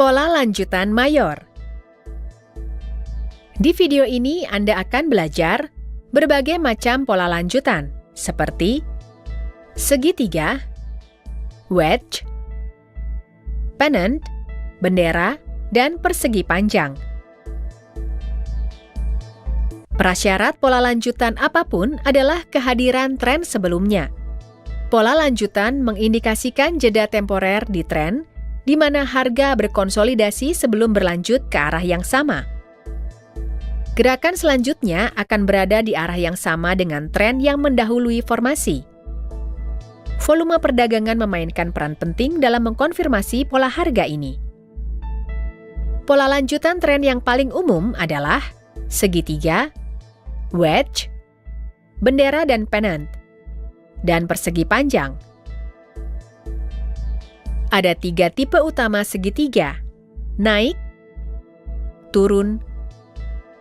Pola lanjutan mayor. Di video ini Anda akan belajar berbagai macam pola lanjutan, seperti segitiga, wedge, pennant, bendera, dan persegi panjang. Prasyarat pola lanjutan apapun adalah kehadiran tren sebelumnya. Pola lanjutan mengindikasikan jeda temporer di tren, di mana harga berkonsolidasi sebelum berlanjut ke arah yang sama. Gerakan selanjutnya akan berada di arah yang sama dengan tren yang mendahului formasi. Volume perdagangan memainkan peran penting dalam mengkonfirmasi pola harga ini. Pola lanjutan tren yang paling umum adalah segitiga, wedge, bendera dan pennant, dan persegi panjang. Ada 3 tipe utama segitiga: naik, turun,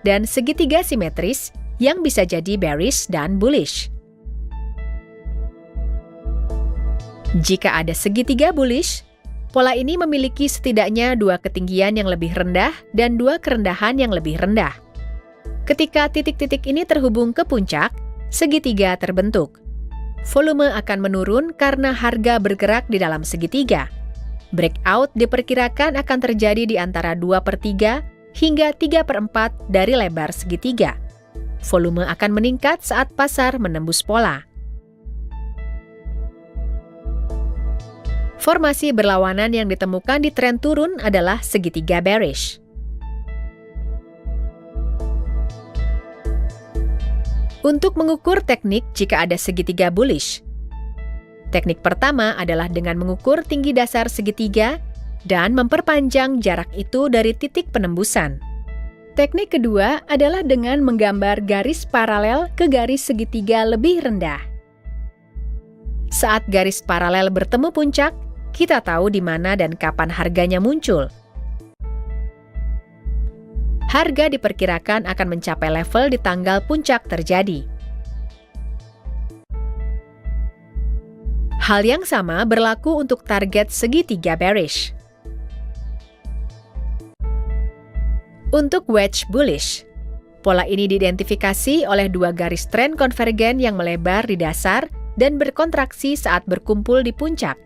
dan segitiga simetris yang bisa jadi bearish dan bullish. Jika ada segitiga bullish, pola ini memiliki setidaknya 2 ketinggian yang lebih rendah dan 2 kerendahan yang lebih rendah. Ketika titik-titik ini terhubung ke puncak, segitiga terbentuk. Volume akan menurun karena harga bergerak di dalam segitiga. Breakout diperkirakan akan terjadi di antara 2/3 hingga 3/4 dari lebar segitiga. Volume akan meningkat saat pasar menembus pola. Formasi berlawanan yang ditemukan di tren turun adalah segitiga bearish. Untuk mengukur teknik jika ada segitiga bullish, teknik pertama adalah dengan mengukur tinggi dasar segitiga dan memperpanjang jarak itu dari titik penembusan. Teknik kedua adalah dengan menggambar garis paralel ke garis segitiga lebih rendah. Saat garis paralel bertemu puncak, kita tahu di mana dan kapan harganya muncul. Harga diperkirakan akan mencapai level di tanggal puncak terjadi. Hal yang sama berlaku untuk target segitiga bearish. Untuk wedge bullish, pola ini diidentifikasi oleh 2 garis tren konvergen yang melebar di dasar dan berkontraksi saat berkumpul di puncak.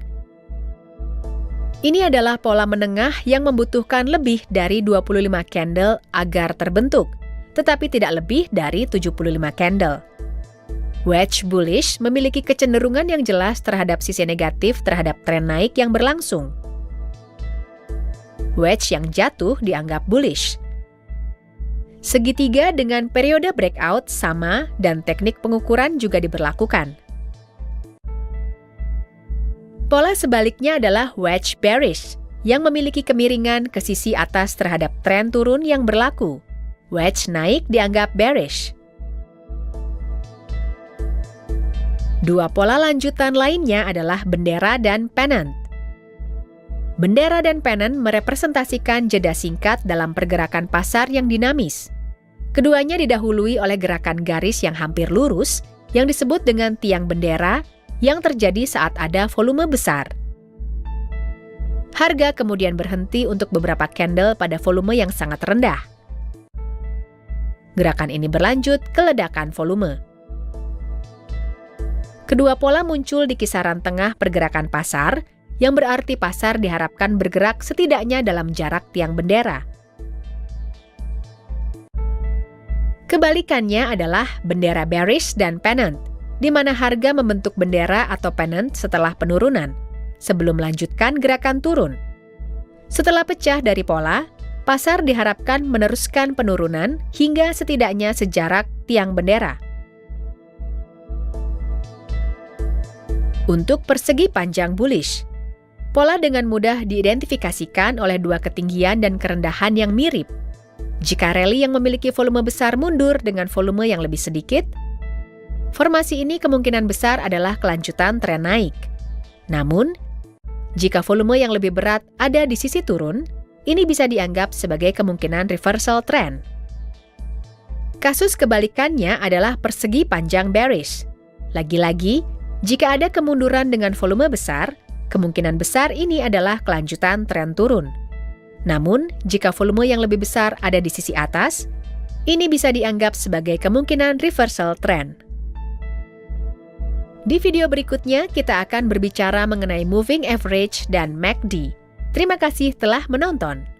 Ini adalah pola menengah yang membutuhkan lebih dari 25 candle agar terbentuk, tetapi tidak lebih dari 75 candle. Wedge bullish memiliki kecenderungan yang jelas terhadap sisi negatif terhadap tren naik yang berlangsung. Wedge yang jatuh dianggap bullish. Segitiga dengan periode breakout sama dan teknik pengukuran juga diberlakukan. Pola sebaliknya adalah wedge bearish, yang memiliki kemiringan ke sisi atas terhadap tren turun yang berlaku. Wedge naik dianggap bearish. 2 pola lanjutan lainnya adalah bendera dan pennant. Bendera dan pennant merepresentasikan jeda singkat dalam pergerakan pasar yang dinamis. Keduanya didahului oleh gerakan garis yang hampir lurus, yang disebut dengan tiang bendera, yang terjadi saat ada volume besar. Harga kemudian berhenti untuk beberapa candle pada volume yang sangat rendah. Gerakan ini berlanjut ke ledakan volume. Kedua pola muncul di kisaran tengah pergerakan pasar, yang berarti pasar diharapkan bergerak setidaknya dalam jarak tiang bendera. Kebalikannya adalah bendera bearish dan pennant, di mana harga membentuk bendera atau pennant setelah penurunan, sebelum melanjutkan gerakan turun. Setelah pecah dari pola, pasar diharapkan meneruskan penurunan hingga setidaknya sejarak tiang bendera. Untuk persegi panjang bullish, pola dengan mudah diidentifikasikan oleh 2 ketinggian dan kerendahan yang mirip. Jika rally yang memiliki volume besar mundur dengan volume yang lebih sedikit, formasi ini kemungkinan besar adalah kelanjutan tren naik. Namun, jika volume yang lebih berat ada di sisi turun, ini bisa dianggap sebagai kemungkinan reversal trend. Kasus kebalikannya adalah persegi panjang bearish. Lagi-lagi, jika ada kemunduran dengan volume besar, kemungkinan besar ini adalah kelanjutan tren turun. Namun, jika volume yang lebih besar ada di sisi atas, ini bisa dianggap sebagai kemungkinan reversal trend. Di video berikutnya, kita akan berbicara mengenai moving average dan MACD. Terima kasih telah menonton.